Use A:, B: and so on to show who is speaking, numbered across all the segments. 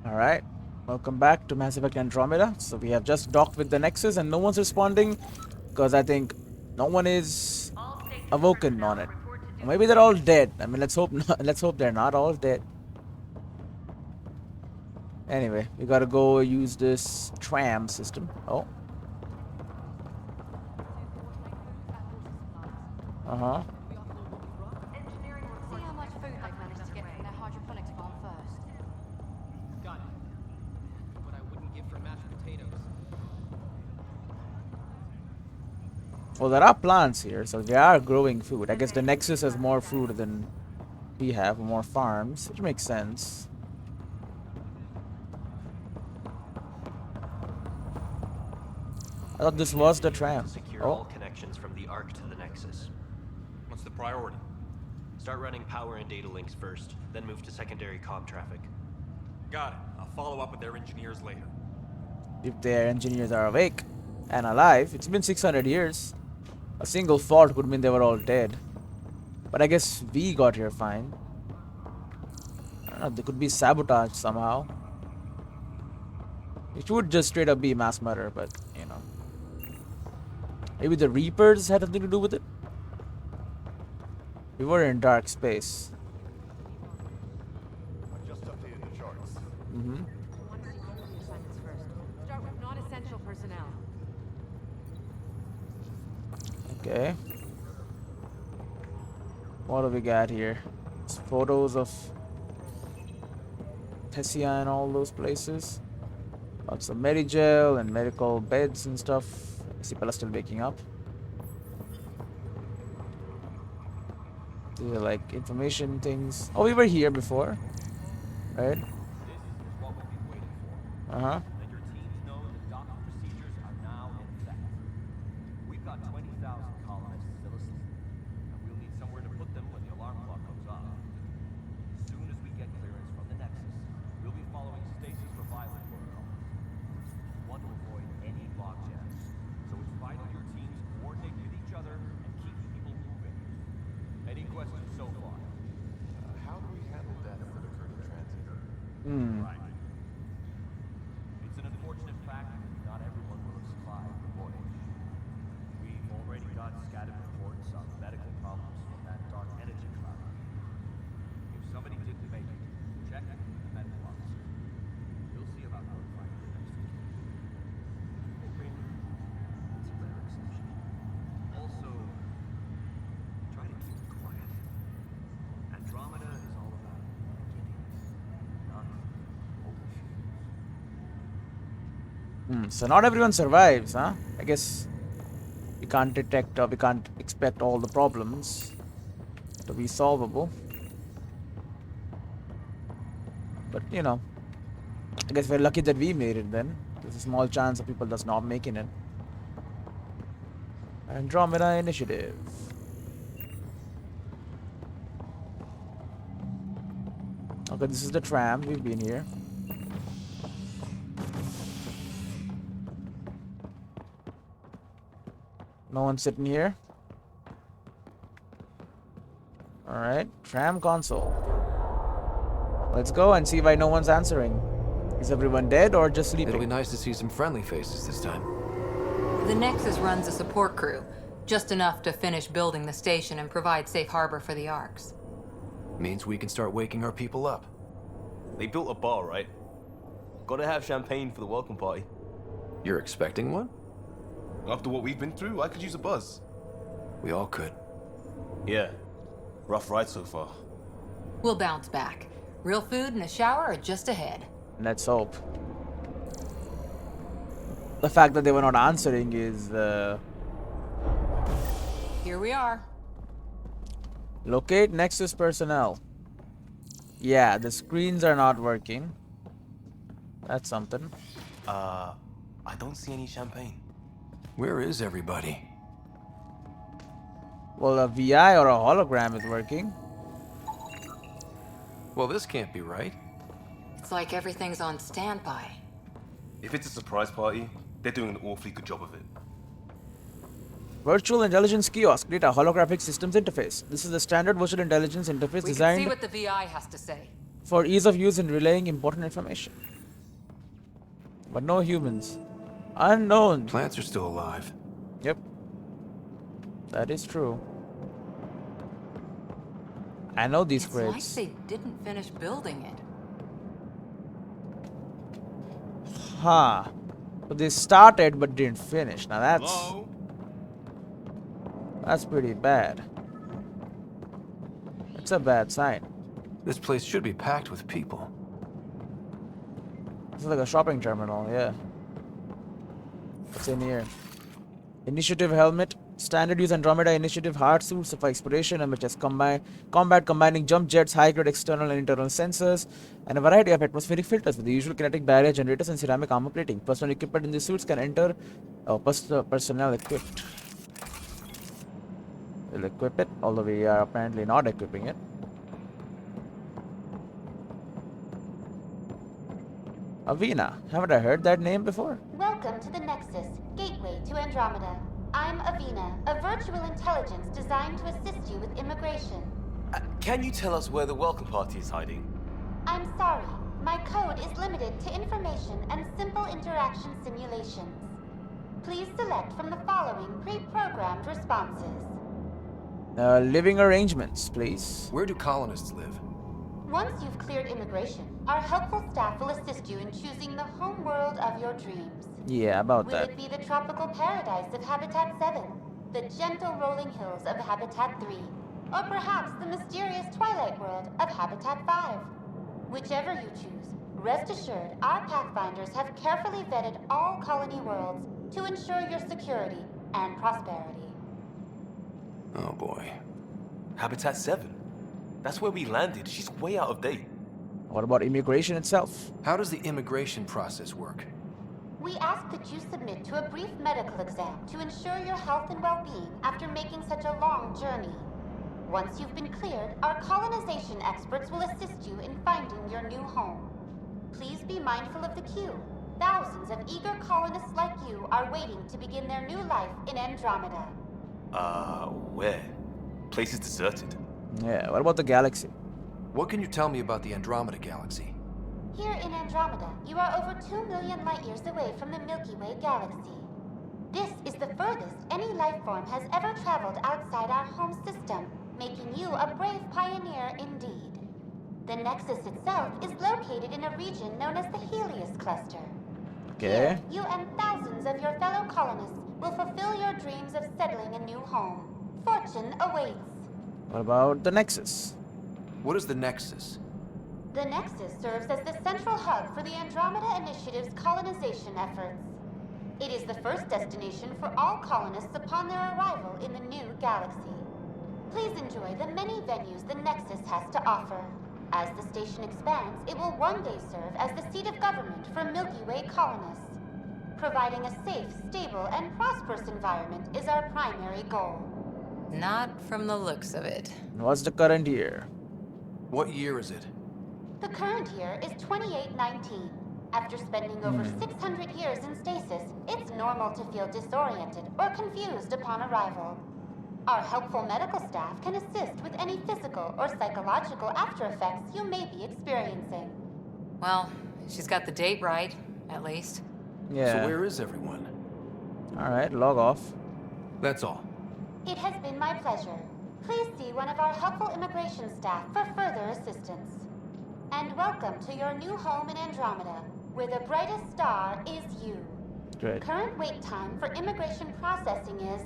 A: Alright, welcome back to Mass Effect Andromeda. So we have just docked with the Nexus and no one's responding because I think no one is awoken on it. Or maybe they're all dead. I mean, let's hope not, let's hope they're not all dead. Anyway, we gotta go use this tram system. Oh. Uh-huh.
B: See how much food they've managed to get from their hydroponics farm first.
C: Got it. What I wouldn't give for mashed potatoes.
A: Well, there are plants here, so they are growing food. I guess the Nexus has more food than we have, more farms, which makes sense. I thought this was the tram.
D: Secure all connections from the Ark to the Nexus.
E: What's the priority?
D: Start running power and data links first, then move to secondary comm traffic.
E: Got it. I'll follow up with their engineers later.
A: If their engineers are awake and alive, it's been 600 years. A single fault would mean they were all dead. But I guess we got here fine. I don't know, they could be sabotaged somehow. It would just straight up be mass murder, but you know. Maybe the Reapers had something to do with it? We were in dark space.
F: I just updated the charts.
A: Mm-hmm.
B: Start with non-essential personnel.
A: Okay. What do we got here? It's photos of Tessia and all those places. Lots of Medigel and medical beds and stuff. People are still waking up. These are like information things. Oh, we were here before, right?
F: This is what we've been waiting for.
A: Uh-huh.
F: Let your teams know that docking procedures are now in effect. We've got 20,000 colonists still asleep, and we'll need somewhere to put them when the alarm clock goes off. As soon as we get clearance from the Nexus, we'll be following stasis revival protocol. We want to avoid any logjams, so it's vital your teams coordinate with each other and keep people moving. Any questions so far?
G: How do we handle death for the current transit?
A: Hmm.
F: Right. It's an unfortunate fact that not everyone will have survived the voyage. We've already got scattered reports on medical problems from that dark energy cloud. If somebody didn't make it, check the medical officer. We'll see about notifying the next of kin. Hoping it's a rare exception. Also, try to keep it quiet. Andromeda is all about beginnings, not overviews.
A: So not everyone survives, huh? I guess we can't detect or we can't expect all the problems to be solvable. But you know, I guess we're lucky that we made it then. There's a small chance of people that's not making it. Andromeda Initiative. Okay, this is the tram. We've been here. No one sitting here. Alright, tram console. Let's go and see why no one's answering. Is everyone dead or just
H: It'll be
A: sleeping?
H: nice to see some friendly faces this time.
I: The Nexus runs a support crew, just enough to finish building the station and provide safe harbor for the Arks.
H: Means we can start waking our people up.
J: They built a bar, right? Gotta have champagne for the welcome party.
H: You're expecting one?
G: After what we've been through, I could use a buzz.
H: We all could.
J: Yeah. Rough ride so far.
I: We'll bounce back. Real food and a shower are just ahead.
A: Let's hope. The fact that they were not answering is
I: Here we are.
A: locate Nexus personnel. Yeah, the screens are not working. That's something.
J: I don't see any champagne.
H: Where is everybody?
A: Well, a VI or a hologram is working.
H: Well, this can't be right.
I: It's like everything's on standby.
J: If it's a surprise party, they're doing an awfully good job of it.
A: Virtual Intelligence Kiosk. Data Holographic Systems Interface. This is the standard virtual intelligence interface
I: We can see
A: designed
I: what the VI has to say.
A: for ease of use in relaying important information. but no humans. Unknown.
H: Plants are still alive.
A: Yep. That is true. I know these
I: It's like
A: crates.
I: they didn't finish building it.
A: Huh. But they started but didn't finish. Now that's pretty bad. It's a bad sign.
H: This place should be packed with people.
A: It's like a shopping terminal, yeah. What's in here? Initiative helmet. Standard use Andromeda Initiative hard suits for exploration and which has combat combining jump jets, high-grade external and internal sensors, and a variety of atmospheric filters with the usual kinetic barrier generators and ceramic armor plating. Personal equipment in these suits can enter. Personnel equipped. We'll equip it, although we are apparently not equipping it. Avina. Haven't I heard that name before?
K: Welcome to the Nexus, gateway to Andromeda. I'm Avina, a virtual intelligence designed to assist you with immigration.
J: Can you tell us where the welcome party is hiding?
K: I'm sorry, my code is limited to information and simple interaction simulations. Please select from the following pre-programmed responses.
A: Living arrangements, please.
H: Where do colonists live?
K: Once you've cleared immigration, our helpful staff will assist you in choosing the home world of your dreams.
A: Yeah, about
K: Will
A: that.
K: it be the tropical paradise of Habitat 7, the gentle rolling hills of Habitat 3, or perhaps the mysterious twilight world of Habitat 5? Whichever you choose, rest assured our Pathfinders have carefully vetted all colony worlds to ensure your security and prosperity.
H: Oh boy.
J: Habitat 7? That's where we landed. She's way out of date.
A: What about immigration itself?
H: How does the immigration process work?
K: We ask that you submit to a brief medical exam to ensure your health and well-being after making such a long journey. Once you've been cleared, our colonization experts will assist you in finding your new home. Please be mindful of the queue. Thousands of eager colonists like you are waiting to begin their new life in Andromeda.
J: Where? Place is deserted.
A: Yeah, what about the galaxy?
H: What can you tell me about the Andromeda Galaxy?
K: Here in Andromeda, you are over 2 million light years away from the Milky Way galaxy. This is the furthest any life form has ever traveled outside our home system, making you a brave pioneer indeed. The Nexus itself is located in a region known as the Helios Cluster.
A: Okay.
K: Here, you and thousands of your fellow colonists will fulfill your dreams of settling a new home. Fortune awaits.
A: What about the Nexus?
H: What is the Nexus?
K: The Nexus serves as the central hub for the Andromeda Initiative's colonization efforts. It is the first destination for all colonists upon their arrival in the new galaxy. Please enjoy the many venues the Nexus has to offer. As the station expands, it will one day serve as the seat of government for Milky Way colonists. Providing a safe, stable, and prosperous environment is our primary goal.
I: Not from the looks of it.
A: What's the current year?
H: What year is it?
K: The current year is 2819. After spending over 600 years in stasis, it's normal to feel disoriented or confused upon arrival. Our helpful medical staff can assist with any physical or psychological after effects you may be experiencing.
I: Well, she's got the date right, at least.
A: Yeah.
H: So where is everyone?
A: Alright, log off.
H: That's all.
K: It has been my pleasure. Please see one of our helpful immigration staff for further assistance. And welcome to your new home in Andromeda, where the brightest star is you.
A: Great.
K: Current wait time for immigration processing is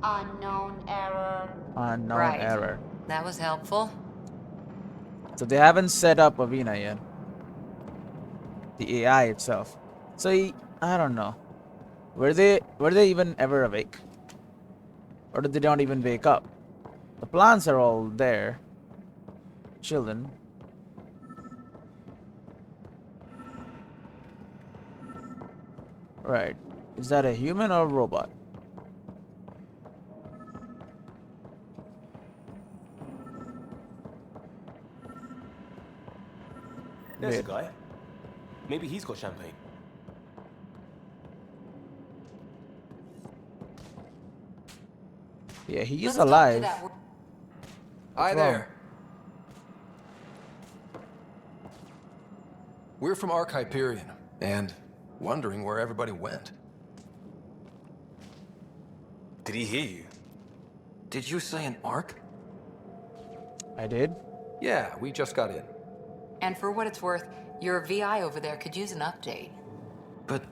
K: unknown error.
A: Unknown
I: Right.
A: error.
I: That was helpful.
A: So they haven't set up Avina yet. The AI itself. So I don't know. Were they even ever awake? Or did they not even wake up? The plants are all there. Children. Right. Is that a human or a robot?
J: There's a
A: Wait.
J: guy. Maybe he's got champagne.
A: Yeah, he
I: Let's
A: is
I: talk to
A: alive.
I: that wo-
H: Hi
A: wrong?
H: there. We're from Arch Hyperion, and wondering where everybody went.
J: Did he hear you?
H: Did you say an arc?
A: I did.
H: Yeah, we just got in.
I: And for what it's worth, your VI over there could use an update.
H: But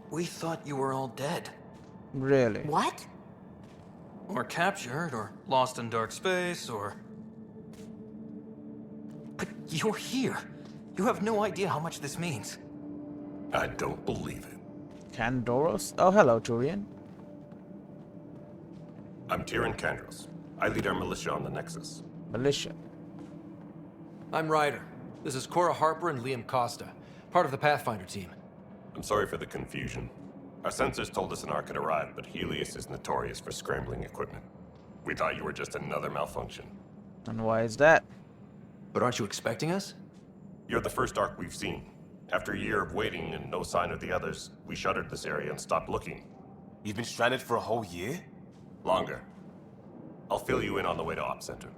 H: we thought you were all dead.
A: Really?
I: What?
H: Or captured, or lost in dark space, or... But you're here. You have no idea how much this means.
G: I don't believe it.
A: Candoros? Oh, hello, Turian.
G: I'm Tyrion Kandros. I lead our militia on the Nexus.
A: Militia.
H: I'm Ryder. This is Cora Harper and Liam Costa, part of the Pathfinder team.
G: I'm sorry for the confusion. Our sensors told us an arc had arrived, but Helios is notorious for scrambling equipment. We thought you were just another malfunction.
A: And why is that?
H: But aren't you expecting us?
G: You're the first arc we've seen. After a year of waiting and no sign of the others, we shuttered this area and stopped looking.
J: You've been stranded for a whole year?
G: Longer. I'll fill you in on the way to Op Center.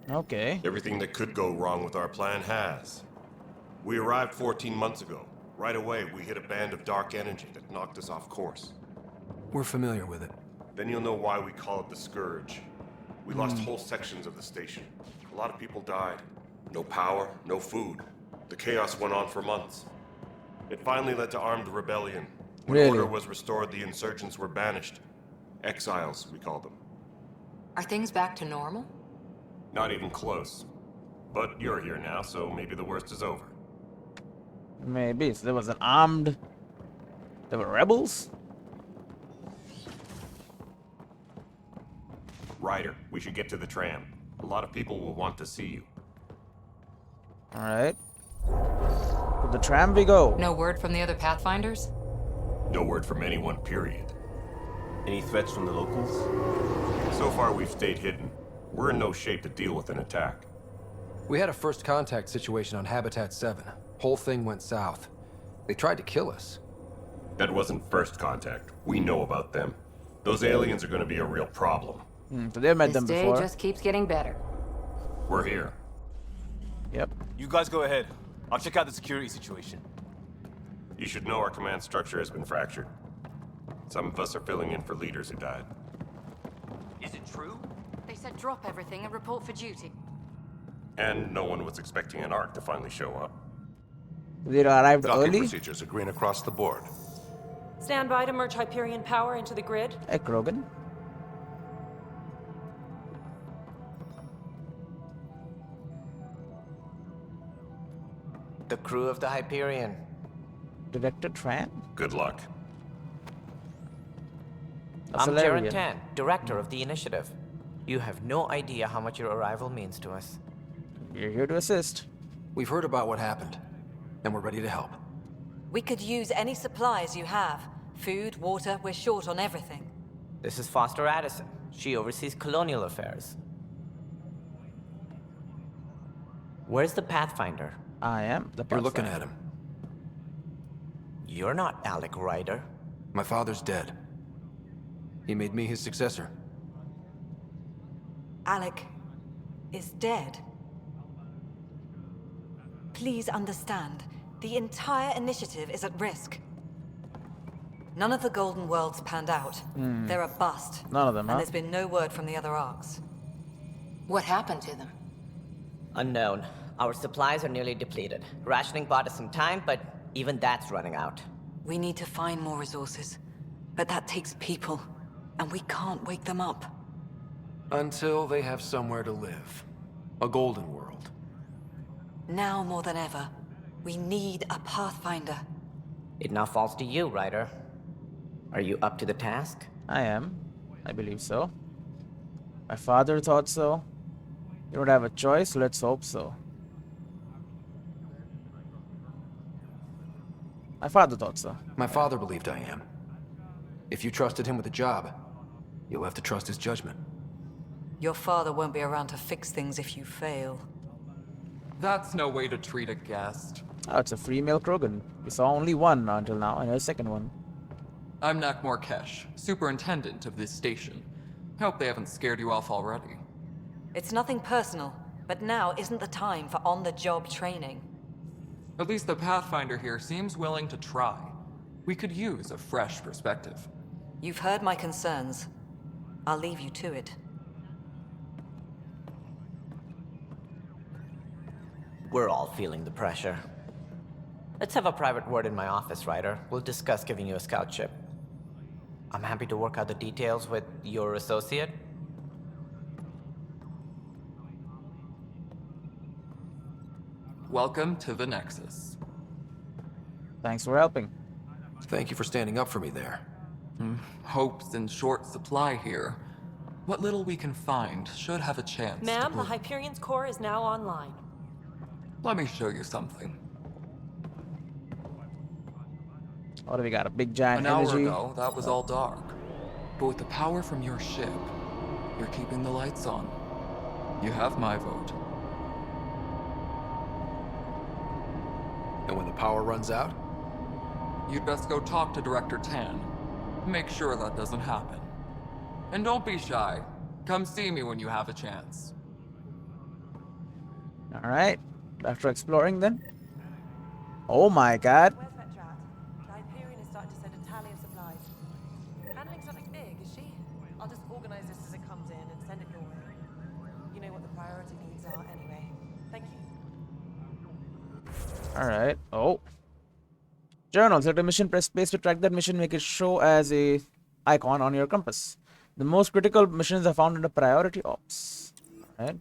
A: Okay.
G: Everything that could go wrong with our plan has. We arrived 14 months ago. Right away, we hit a band of dark energy that knocked us off course.
H: We're familiar with it.
G: Then you'll know why we call it the Scourge. We lost whole sections of the station. A lot of people died. No power, no food. The chaos went on for months. It finally led to armed rebellion. When
A: Really?
G: order was restored, the insurgents were banished. Exiles, we call them.
I: Are things back to normal?
G: Not even close. But you're here now, so maybe the worst is over.
A: Maybe. So there was an armed... There were rebels?
G: Ryder, we should get to the tram. A lot of people will want to see you.
A: Alright. To the tram we go.
I: No word from the other Pathfinders?
G: No word from anyone, period.
J: Any threats from the locals?
G: So far, we've stayed hidden. We're in no shape to deal with an attack.
H: We had a first contact situation on Habitat 7. Whole thing went south. They tried to kill us.
G: That wasn't first contact. We know about them. Those aliens are going to be a real problem.
A: So they've met
I: This
A: them
I: day
A: before.
I: just keeps getting better.
G: We're here.
A: Yep.
J: You guys go ahead. I'll check out the security situation.
G: You should know our command structure has been fractured. Some of us are filling in for leaders who died.
C: Is it true?
B: They said drop everything and report for duty.
G: And no one was expecting an arc to finally show up.
A: They arrived
G: Docking
A: early?
G: procedures are green across the board.
L: Stand by to merge Hyperion power into the grid.
A: Hey, Krogan.
M: The crew of the Hyperion.
A: Director Tran?
G: Good luck.
M: I'm
A: Salarian.
M: Jaren Tan, director of the initiative. You have no idea how much your arrival means to us.
A: You're here to assist.
H: We've heard about what happened, and we're ready to help.
L: We could use any supplies you have. Food, water, we're short on everything.
M: This is Foster Addison. She oversees colonial affairs. Where's the Pathfinder?
A: I am the
H: You're looking
A: Pathfinder.
H: at him.
M: You're not Alec Ryder.
H: My father's dead. He made me his successor.
L: Alec is dead. Please understand, the entire initiative is at risk. None of the Golden Worlds panned out. They're a bust.
A: None of them,
L: And
A: huh?
L: there's been no word from the other arcs.
I: What happened to them?
M: Unknown. Our supplies are nearly depleted. Rationing bought us some time, but even that's running out.
L: We need to find more resources. But that takes people. And we can't wake them up.
H: Until they have somewhere to live. A golden world.
L: Now more than ever, we need a Pathfinder.
M: It now falls to you, Ryder. Are you up to the task?
A: I am. I believe so. My father thought so. You don't have a choice, let's hope so. My father thought so.
H: My father believed I am. If you trusted him with a job, you'll have to trust his judgment.
L: Your father won't be around to fix things if you fail.
N: That's no way to treat a guest.
A: Oh, it's a free male Krogan. We saw only one until now, and a second one.
N: I'm Nakmor Kesh, superintendent of this station. Hope they haven't scared you off already.
L: It's nothing personal, but now isn't the time for on-the-job training.
N: At least the Pathfinder here seems willing to try. We could use a fresh perspective.
L: You've heard my concerns. I'll leave you to it.
M: We're all feeling the pressure. Let's have a private word in my office, Ryder. We'll discuss giving you a scout ship. I'm happy to work out the details with your associate.
N: Welcome to the Nexus.
A: Thanks for helping.
H: Thank you for standing up for me there.
N: Hope's in short supply here. What little we can find should have a chance to
O: Ma'am, the
N: prove-
O: Hyperion's core is now online.
N: Let me show you something.
A: What do we got? A big giant
N: An hour
A: energy.
N: ago, that was all dark. But with the power from your ship, you're keeping the lights on. You have my vote.
H: And when the power runs out?
N: You'd best go talk to Director Tan. Make sure that doesn't happen. And don't be shy. Come see me when you have a chance.
A: All right. After exploring, then. Oh my God.
O: Where's Vetrat? The Hyperion is starting to send a tally of supplies. Handling something big, is she? I'll just organize this as it comes in and send it your way. You know what the priority needs are anyway. Thank you.
A: All right. Oh. Journal. Select a mission. Press space to track that mission. Make it show as a icon on your compass. The most critical missions are found under priority ops. All right.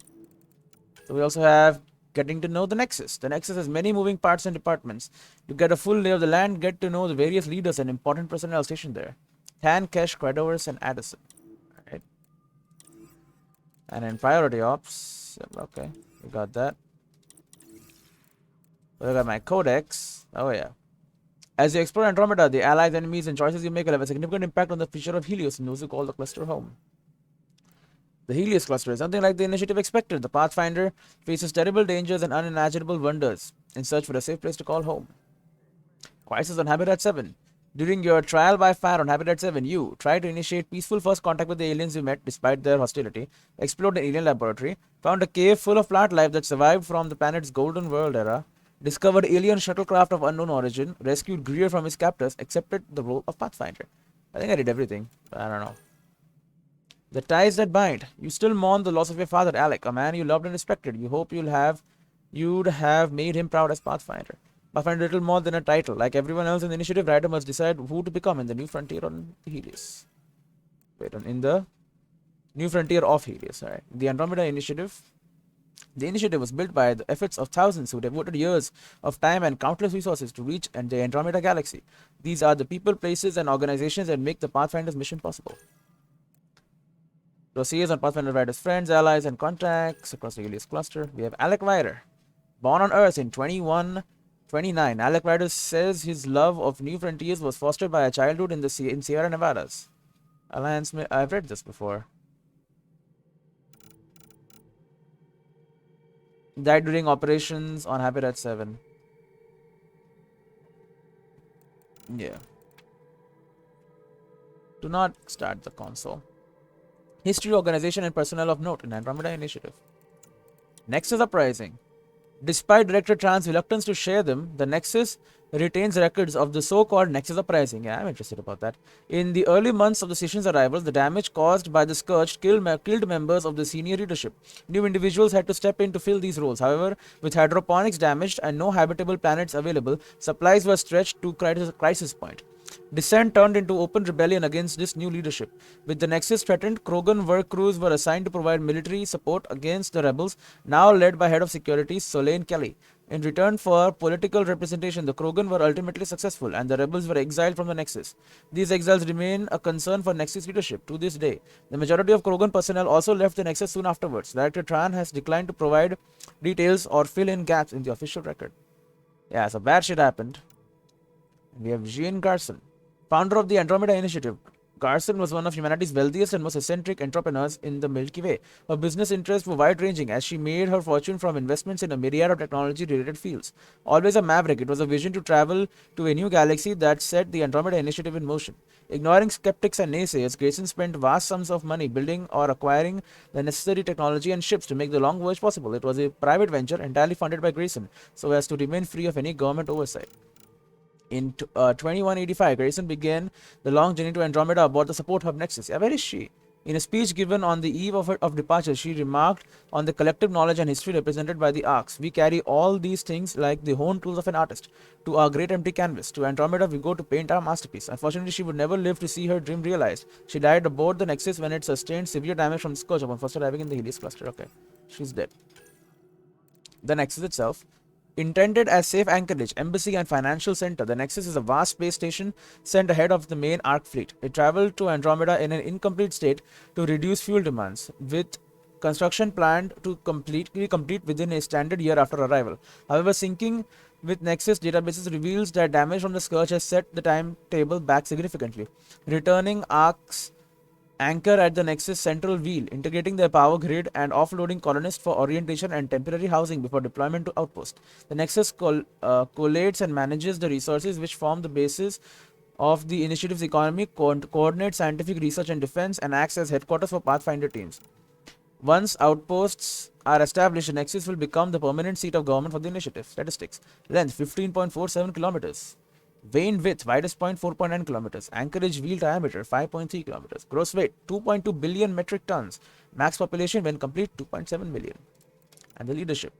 A: So we also have getting to know the Nexus. The Nexus has many moving parts and departments. To get a full lay of the land, get to know the various leaders and important personnel stationed there. Tan, Kesh, Credovers, and Addison. All right. And in priority ops, okay, we got that. I got my codex. Oh yeah. As you explore Andromeda, the allies, enemies, and choices you make will have a significant impact on the future of Helios and those who call the cluster home. The Helios cluster is something like the initiative expected. The Pathfinder faces terrible dangers and unimaginable wonders in search for a safe place to call home. Crisis on Habitat 7. During your trial by fire on Habitat 7, you try to initiate peaceful first contact with the aliens you met despite their hostility, explored an alien laboratory, found a cave full of plant life that survived from the planet's golden world era, discovered alien shuttlecraft of unknown origin, rescued Greer from his captors, accepted the role of Pathfinder. I think I did everything. I don't know. The ties that bind. You still mourn the loss of your father, Alec, a man you loved and respected. You hope you'd have made him proud as Pathfinder. Pathfinder little more than a title. Like everyone else in the initiative, Ryder must decide who to become in the new frontier on Helios. Wait, in the new frontier of Helios. Alright. The Andromeda Initiative. The initiative was built by the efforts of thousands who devoted years of time and countless resources to reach the Andromeda galaxy. These are the people, places, and organizations that make the Pathfinder's mission possible. Dossiers on Pathfinder Ryder's friends, allies, and contacts across the Helios cluster. We have Alec Ryder. Born on Earth in 2129, Alec Ryder says his love of new frontiers was fostered by a childhood in Sierra Nevadas. Alliance, I've read this before. Died during operations on Habitat 7. Yeah. Do not start the console. History, organization, and personnel of note in Andromeda Initiative. Nexus Uprising. Despite Director Tran's reluctance to share them, the Nexus retains records of the so-called Nexus Uprising. Yeah, I'm interested about that. In the early months of the station's arrival, the damage caused by the Scourge killed members of the senior leadership. New individuals had to step in to fill these roles. However, with hydroponics damaged and no habitable planets available, supplies were stretched to crisis point. Dissent turned into open rebellion against this new leadership. With the Nexus threatened, Krogan work crews were assigned to provide military support against the rebels, now led by Head of Security Solane Kelly. In return for political representation, the Krogan were ultimately successful, and the rebels were exiled from the Nexus. These exiles remain a concern for Nexus leadership to this day. The majority of Krogan personnel also left the Nexus soon afterwards. Director Tran has declined to provide details or fill in gaps in the official record. Yeah, so bad shit happened. We have Carson, founder of the Andromeda Initiative, Carson was one of humanity's wealthiest and most eccentric entrepreneurs in the Milky Way. Her business interests were wide-ranging as she made her fortune from investments in a myriad of technology-related fields. Always a maverick, it was a vision to travel to a new galaxy that set the Andromeda Initiative in motion. Ignoring skeptics and naysayers, Grayson spent vast sums of money building or acquiring the necessary technology and ships to make the long voyage possible. It was a private venture entirely funded by Grayson, so as to remain free of any government oversight. In 2185, Grayson began the long journey to Andromeda aboard the support hub Nexus. Yeah, where is she? In a speech given on the eve of departure, she remarked on the collective knowledge and history represented by the arcs. We carry all these things like the honed tools of an artist to our great empty canvas. To Andromeda, we go to paint our masterpiece. Unfortunately, she would never live to see her dream realized. She died aboard the Nexus when it sustained severe damage from the Scourge upon first arriving in the Helios cluster. Okay, she's dead. The Nexus itself. Intended as safe anchorage, embassy, and financial center, the Nexus is a vast space station sent ahead of the main Arc fleet. It traveled to Andromeda in an incomplete state to reduce fuel demands, with construction planned to completely complete within a standard year after arrival. However, syncing with Nexus databases reveals that damage from the Scourge has set the timetable back significantly. Returning Arc's anchor at the Nexus central wheel, integrating their power grid and offloading colonists for orientation and temporary housing before deployment to outpost. The Nexus collates and manages the resources which form the basis of the initiative's economy, coordinates scientific research and defense, and acts as headquarters for Pathfinder teams. Once outposts are established, the Nexus will become the permanent seat of government for the initiative. Statistics. Length 15.47 kilometers. Vane width, widest point 4.9 kilometers. Anchorage wheel diameter 5.3 kilometers. Gross weight 2.2 billion metric tons. Max population when complete 2.7 million. And the leadership.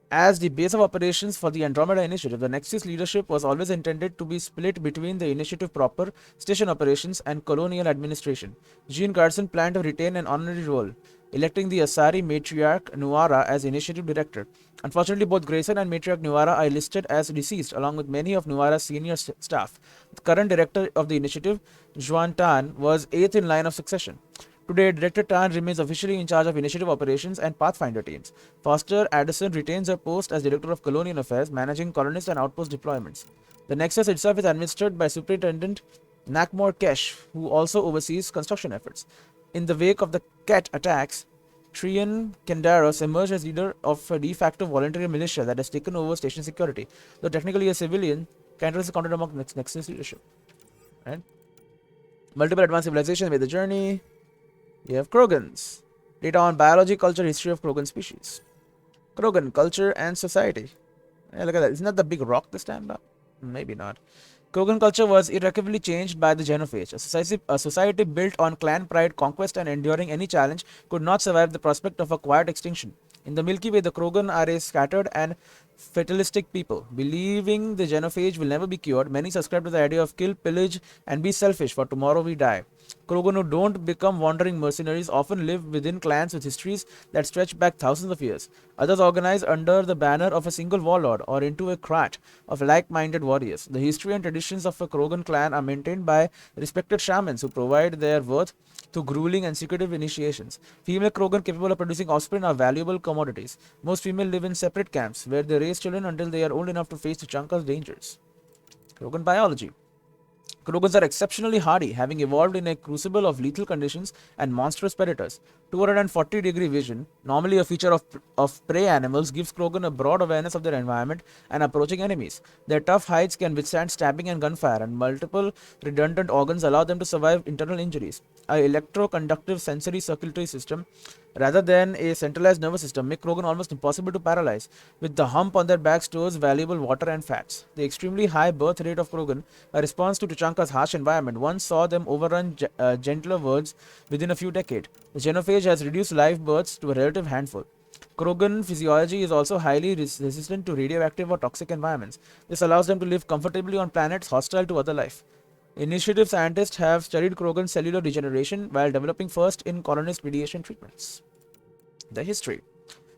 A: As the base of operations for the Andromeda Initiative, the Nexus leadership was always intended to be split between the initiative proper, station operations, and colonial administration. Jean Carson planned to retain an honorary role, electing the Asari matriarch Nuara as initiative director. Unfortunately, both Grayson and matriarch Nuara are listed as deceased, along with many of Nuara's senior staff. The current director of the initiative, Juan Tan, was 8th in line of succession. Today, Director Tan remains officially in charge of initiative operations and Pathfinder teams. Foster Addison retains her post as Director of Colonial Affairs, managing colonist and outpost deployments. The Nexus itself is administered by Superintendent Nakmor Kesh, who also oversees construction efforts. In the wake of the Ket attacks, Trian Kendaros emerged as leader of a de facto voluntary militia that has taken over station security. Though technically a civilian, Kendaros is counted among Nexus leadership. Right? Multiple advanced civilizations made the journey. You have Krogans. Data on biology, culture, history of Krogan species. Krogan, culture and society. Yeah, look at that. Isn't that the big rock this time? No, maybe not. Krogan culture was irrecoverably changed by the Genophage. A society built on clan pride, conquest, and enduring any challenge could not survive the prospect of a quiet extinction. In the Milky Way, the Krogan are a scattered and fatalistic people. Believing the Genophage will never be cured, many subscribe to the idea of kill, pillage, and be selfish, for tomorrow we die. Krogan who don't become wandering mercenaries often live within clans with histories that stretch back thousands of years. Others organize under the banner of a single warlord or into a krat of like-minded warriors. The history and traditions of a Krogan clan are maintained by respected shamans who provide their worth through grueling and secretive initiations. Female Krogan capable of producing offspring are valuable commodities. Most female live in separate camps where they raise children until they are old enough to face Tuchanka's dangers. Krogan biology. Krogans are exceptionally hardy, having evolved in a crucible of lethal conditions and monstrous predators. 240-degree vision, normally a feature of prey animals, gives Krogan a broad awareness of their environment and approaching enemies. Their tough hides can withstand stabbing and gunfire, and multiple redundant organs allow them to survive internal injuries. An electroconductive sensory circulatory system, rather than a centralized nervous system, make Krogan almost impossible to paralyze. With the hump on their back stores valuable water and fats. The extremely high birth rate of Krogan, a response to Tuchanka's harsh environment, once saw them overrun gentler worlds within a few decades. The Genophage has reduced live births to a relative handful. Krogan physiology is also highly resistant to radioactive or toxic environments. This allows them to live comfortably on planets hostile to other life. Initiative scientists have studied Krogan cellular regeneration while developing first-in-colonist radiation treatments. The history.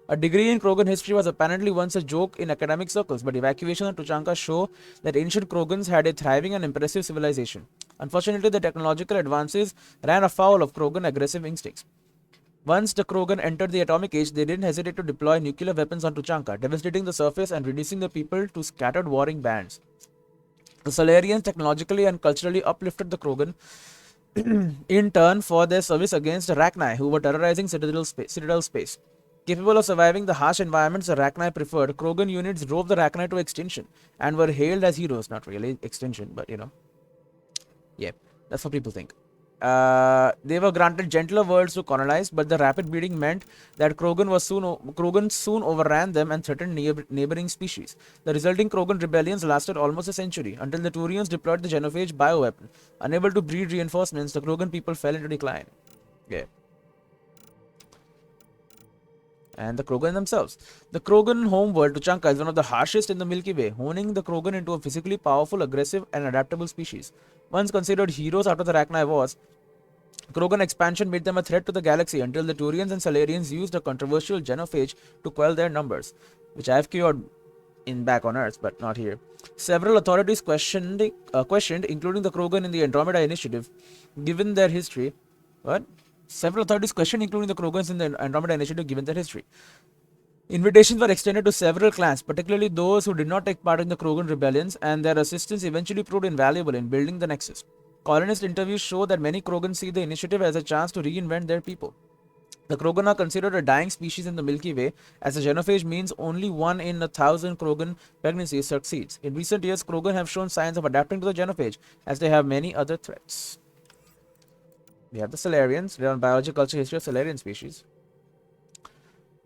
A: A degree in Krogan history was apparently once a joke in academic circles, but evacuation of Tuchanka show that ancient Krogans had a thriving and impressive civilization. Unfortunately, the technological advances ran afoul of Krogan aggressive instincts. Once the Krogan entered the atomic age, they didn't hesitate to deploy nuclear weapons on Tuchanka, devastating the surface and reducing the people to scattered warring bands. The Salarians technologically and culturally uplifted the Krogan, in turn for their service against Arachni, who were terrorizing Citadel space. Capable of surviving the harsh environments the Arachni preferred, Krogan units drove the Arachni to extinction and were hailed as heroes. Not really extinction, but you know. Yeah, that's what people think. They were granted gentler worlds to colonize, but the rapid breeding meant that Krogan soon overran them and threatened neighboring species. The resulting Krogan rebellions lasted almost a century, until the Turians deployed the genophage bioweapon. Unable to breed reinforcements, the Krogan people fell into decline. Yeah. And the Krogan themselves. The Krogan homeworld, Tuchanka, is one of the harshest in the Milky Way, honing the Krogan into a physically powerful, aggressive, and adaptable species. Once considered heroes after the Arachni Wars, Krogan expansion made them a threat to the galaxy until the Turians and Salarians used a controversial genophage to quell their numbers, which I have cured in back on Earth, but not here. Several authorities questioned, including the Krogan in the Andromeda Initiative, given their history. What? Several authorities questioned, including the Krogans in the Andromeda Initiative, given their history. Invitations were extended to several clans, particularly those who did not take part in the Krogan rebellions, and their assistance eventually proved invaluable in building the Nexus. Colonist interviews show that many Krogan see the initiative as a chance to reinvent their people. The Krogan are considered a dying species in the Milky Way, as the genophage means only 1 in 1,000 Krogan pregnancies succeeds. In recent years, Krogan have shown signs of adapting to the genophage, as they have many other threats. We have the Salarians. They are on biology, culture, history of Salarian species.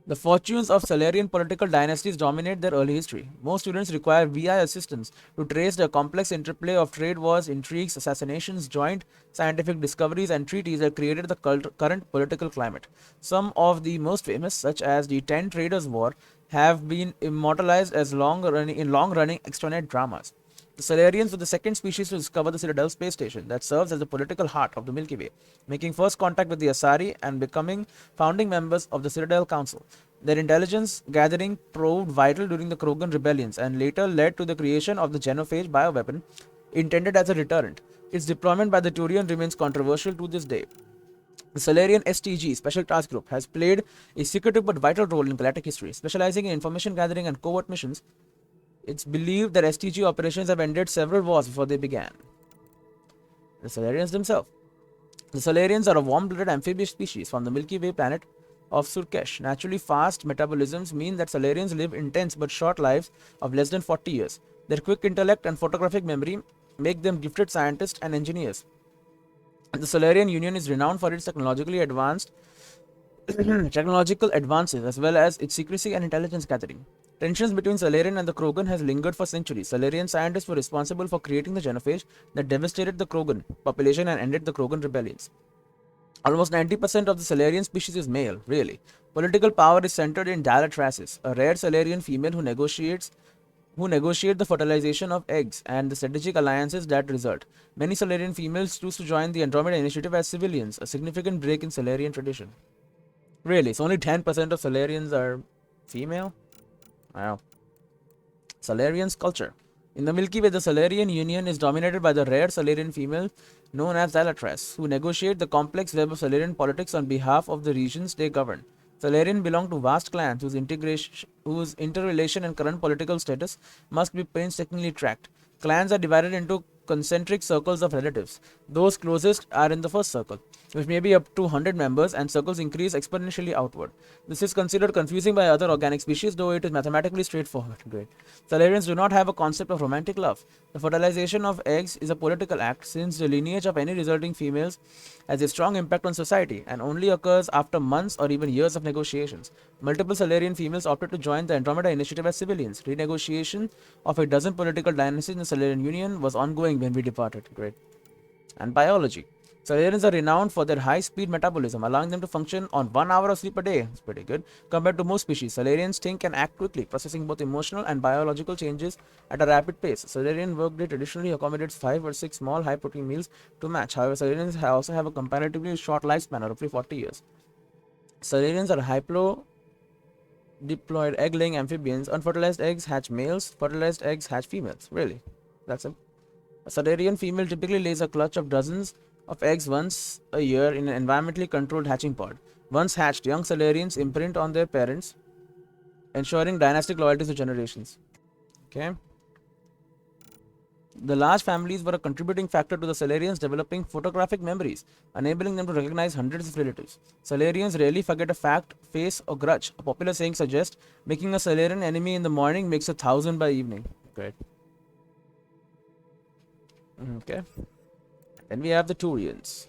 A: The fortunes of Salarian political dynasties dominate their early history. Most students require VI assistance to trace the complex interplay of trade wars, intrigues, assassinations, joint scientific discoveries, and treaties that created the current political climate. Some of the most famous, such as the 10 Traders' War, have been immortalized as long-running extranet dramas. The Salarians were the second species to discover the Citadel space station that serves as the political heart of the Milky Way, making first contact with the Asari and becoming founding members of the Citadel Council. Their intelligence gathering proved vital during the Krogan rebellions and later led to the creation of the genophage bioweapon intended as a deterrent. Its deployment by the Turian remains controversial to this day. The Salarian STG, Special Task Group, has played a secretive but vital role in galactic history, specializing in information gathering and covert missions. It's believed that STG operations have ended several wars before they began. The Salarians themselves. The Salarians are a warm-blooded amphibious species from the Milky Way planet of Surkesh. Naturally fast metabolisms mean that Salarians live intense but short lives of less than 40 years. Their quick intellect and photographic memory make them gifted scientists and engineers. The Salarian Union is renowned for its technological advances as well as its secrecy and intelligence gathering. Tensions between Salarian and the Krogan has lingered for centuries. Salarian scientists were responsible for creating the genophage that devastated the Krogan population and ended the Krogan rebellions. Almost 90% of the Salarian species is male, really. Political power is centered in Dalatrasis, a rare Salarian female who negotiate the fertilization of eggs and the strategic alliances that result. Many Salarian females choose to join the Andromeda Initiative as civilians, a significant break in Salarian tradition. Really, so only 10% of Salarians are female? Wow. Salarians Culture. In the Milky Way, the Salarian Union is dominated by the rare Salarian female known as Zalatras, who negotiate the complex web of Salarian politics on behalf of the regions they govern. Salarian belong to vast clans whose interrelation and current political status must be painstakingly tracked. Clans are divided into concentric circles of relatives. Those closest are in the first circle, which may be up to 100 members, and circles increase exponentially outward. This is considered confusing by other organic species, though it is mathematically straightforward. Great. Salarians do not have a concept of romantic love. The fertilization of eggs is a political act, since the lineage of any resulting females has a strong impact on society and only occurs after months or even years of negotiations. Multiple Salarian females opted to join the Andromeda Initiative as civilians. Renegotiation of a dozen political dynasties in the Salarian Union was ongoing when we departed. Great. And biology. Salarians are renowned for their high-speed metabolism, allowing them to function on 1 hour of sleep a day. It's pretty good. Compared to most species, Salarians think and act quickly, processing both emotional and biological changes at a rapid pace. Salarian workday traditionally accommodates 5 or 6 small high-protein meals to match. However, Salarians also have a comparatively short lifespan of roughly 40 years. Salarians are haplo-diploid egg-laying amphibians. Unfertilized eggs hatch males, fertilized eggs hatch females. Really? That's it. A Salarian female typically lays a clutch of dozens of eggs once a year in an environmentally controlled hatching pod. Once hatched, young Salarians imprint on their parents, ensuring dynastic loyalty to generations. Okay. The large families were a contributing factor to the Salarians developing photographic memories, enabling them to recognize hundreds of relatives. Salarians rarely forget a fact, face, or grudge. A popular saying suggests making a Salarian enemy in the morning makes 1,000 by evening. Great. Okay. Then we have the Turians.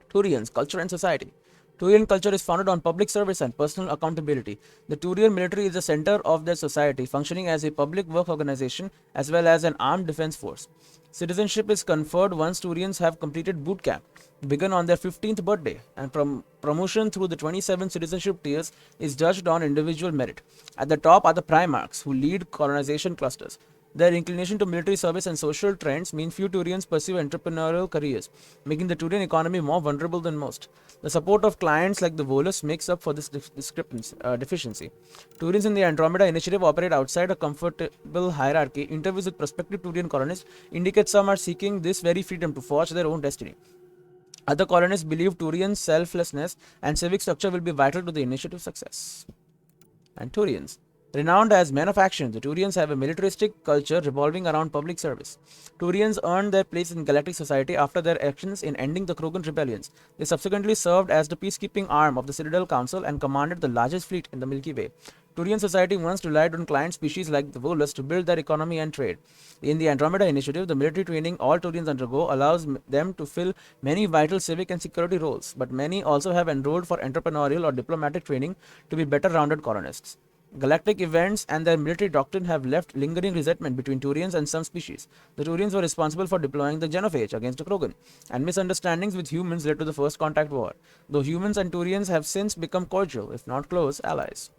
A: Turians, culture and society. Turian culture is founded on public service and personal accountability. The Turian military is the center of their society, functioning as a public work organization as well as an armed defense force. Citizenship is conferred once Turians have completed boot camp, begun on their 15th birthday, and promotion through the 27 citizenship tiers is judged on individual merit. At the top are the Primarchs, who lead colonization clusters. Their inclination to military service and social trends mean few Turians pursue entrepreneurial careers, making the Turian economy more vulnerable than most. The support of clients like the Volus makes up for this deficiency. Turians in the Andromeda Initiative operate outside a comfortable hierarchy. Interviews with prospective Turian colonists indicate some are seeking this very freedom to forge their own destiny. Other colonists believe Turian selflessness and civic structure will be vital to the initiative's success. And Turians. Renowned as men of action, the Turians have a militaristic culture revolving around public service. Turians earned their place in galactic society after their actions in ending the Krogan rebellions. They subsequently served as the peacekeeping arm of the Citadel Council and commanded the largest fleet in the Milky Way. Turian society once relied on client species like the Volus to build their economy and trade. In the Andromeda Initiative, the military training all Turians undergo allows them to fill many vital civic and security roles, but many also have enrolled for entrepreneurial or diplomatic training to be better-rounded colonists. Galactic events and their military doctrine have left lingering resentment between Turians and some species. The Turians were responsible for deploying the Genophage against the Krogan, and misunderstandings with humans led to the First Contact War, though humans and Turians have since become cordial, if not close, allies.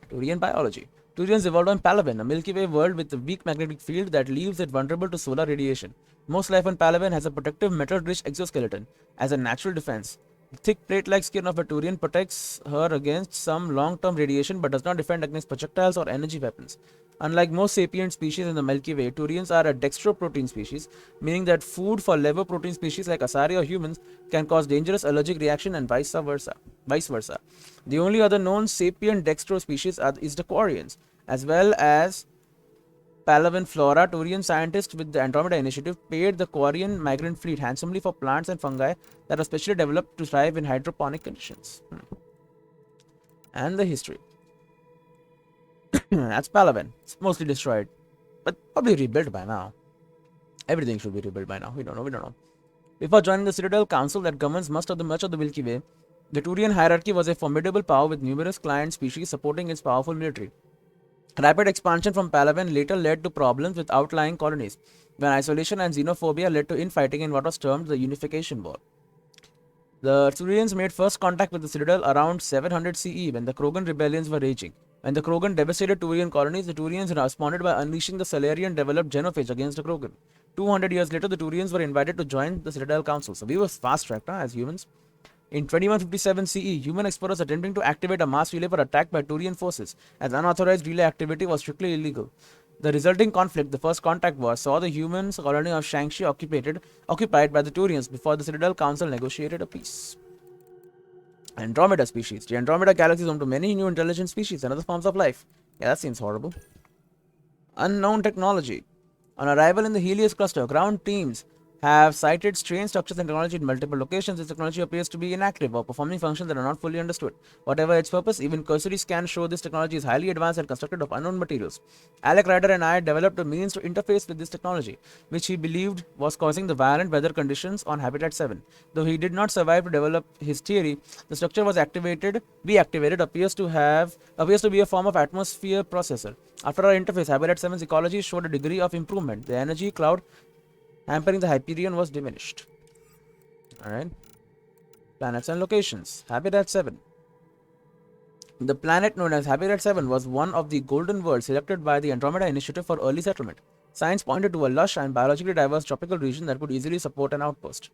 A: Turian biology. Turians evolved on Palaven, a Milky Way world with a weak magnetic field that leaves it vulnerable to solar radiation. Most life on Palaven has a protective metal-rich exoskeleton as a natural defense. The thick plate-like skin of a Turian protects her against some long-term radiation but does not defend against projectiles or energy weapons. Unlike most sapient species in the Milky Way, Turians are a dextroprotein species, meaning that food for lever protein species like Asari or humans can cause dangerous allergic reaction and vice versa. The only other known sapient dextro species is the Quarians, as well as Palaven flora. Turian scientists with the Andromeda Initiative paid the Quarian migrant fleet handsomely for plants and fungi that are specially developed to thrive in hydroponic conditions. And the history. That's Palaven. It's mostly destroyed, but probably rebuilt by now. Everything should be rebuilt by now. We don't know. Before joining the Citadel Council that governs much of the Milky Way, the Turian hierarchy was a formidable power with numerous client species supporting its powerful military. Rapid expansion from Palaven later led to problems with outlying colonies, when isolation and xenophobia led to infighting in what was termed the Unification War. The Turians made first contact with the Citadel around 700 CE when the Krogan rebellions were raging. When the Krogan devastated Turian colonies, the Turians responded by unleashing the Salarian-developed Genophage against the Krogan. 200 years later, the Turians were invited to join the Citadel Council. So we were fast-tracked as humans. In 2157 CE, human explorers attempting to activate a mass relay were attacked by Turian forces, as unauthorized relay activity was strictly illegal. The resulting conflict, the First Contact War, saw the humans colony of Shangxi occupied by the Turians before the Citadel Council negotiated a peace. Andromeda species. The Andromeda galaxy is home to many new intelligent species and other forms of life. Yeah, that seems horrible. Unknown technology. On arrival in the Helios cluster, ground teams have cited strange structures and technology in multiple locations. This technology appears to be inactive or performing functions that are not fully understood. Whatever its purpose, even cursory scans show this technology is highly advanced and constructed of unknown materials. Alec Ryder and I developed a means to interface with this technology, which he believed was causing the violent weather conditions on Habitat 7. Though he did not survive to develop his theory, the structure was activated appears to be a form of atmosphere processor. After our interface, Habitat 7's ecology showed a degree of improvement. The energy cloud hampering the Hyperion was diminished. Alright. Planets and locations. Habitat 7. The planet known as Habitat 7 was one of the golden worlds selected by the Andromeda Initiative for early settlement. Science pointed to a lush and biologically diverse tropical region that could easily support an outpost.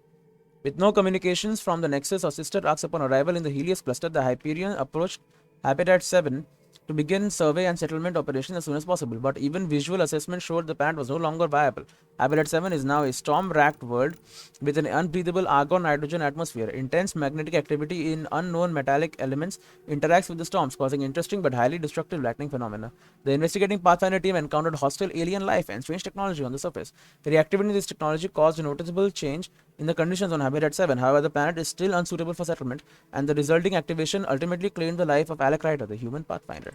A: With no communications from the Nexus or sister arcs upon arrival in the Helios cluster, the Hyperion approached Habitat 7 to begin survey and settlement operations as soon as possible, but even visual assessment showed the planet was no longer viable. Habitat 7 is now a storm-racked world with an unbreathable argon-nitrogen atmosphere. Intense magnetic activity in unknown metallic elements interacts with the storms, causing interesting but highly destructive lightning phenomena. The investigating Pathfinder team encountered hostile alien life and strange technology on the surface. Reactivating this technology caused a noticeable change in the conditions on Habitat 7. However, the planet is still unsuitable for settlement, and the resulting activation ultimately claimed the life of Alec Ryder, the human Pathfinder.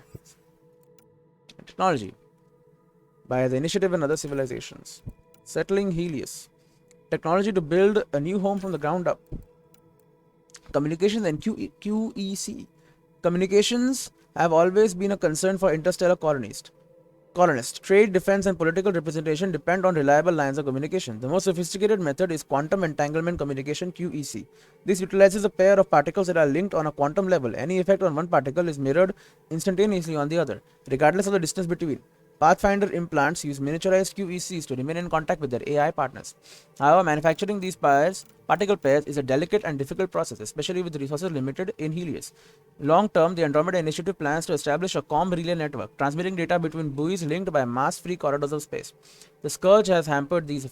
A: Technology by the Initiative and other civilizations. Settling Helios. Technology to build a new home from the ground up. Communications and QEC. Communications have always been a concern for interstellar colonists. Trade, defense, and political representation depend on reliable lines of communication. The most sophisticated method is quantum entanglement communication (QEC). This utilizes a pair of particles that are linked on a quantum level. Any effect on one particle is mirrored instantaneously on the other, regardless of the distance between. Pathfinder implants use miniaturized QECs to remain in contact with their AI partners. However, manufacturing these particle pairs is a delicate and difficult process, especially with resources limited in Helios. Long term, the Andromeda Initiative plans to establish a comm relay network, transmitting data between buoys linked by mass-free corridors of space. The Scourge has hampered these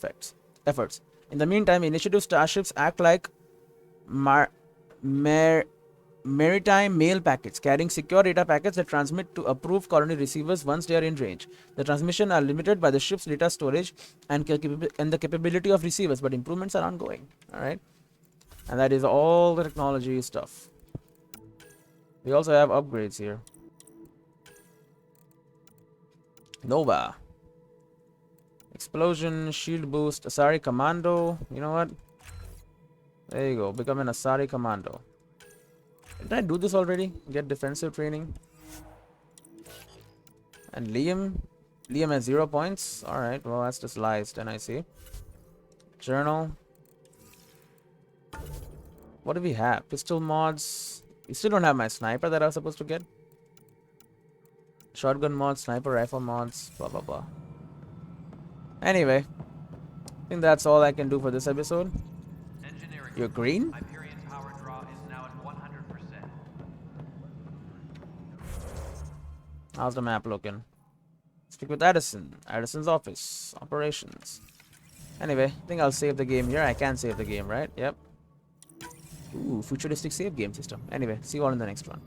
A: efforts. In the meantime, Initiative starships act like maritime mail packets, carrying secure data packets that transmit to approved colony receivers once they are in range. The transmission are limited by the ship's data storage and the capability of receivers, but improvements are ongoing. Alright. And that is all the technology stuff. We also have upgrades here. Nova. Explosion, shield boost, Asari Commando. You know what? There you go. Become an Asari Commando. Did I do this already? Get defensive training. And Liam has 0 points. Alright, well that's just lies, then I see. Journal. What do we have? Pistol mods. We still don't have my sniper that I was supposed to get. Shotgun mods, sniper rifle mods, blah blah blah. Anyway, I think that's all I can do for this episode. You're green? How's the map looking? Speak with Addison. Addison's office. Operations. Anyway, I think I'll save the game here. I can save the game, right? Yep. Ooh, futuristic save game system. Anyway, see you all in the next one.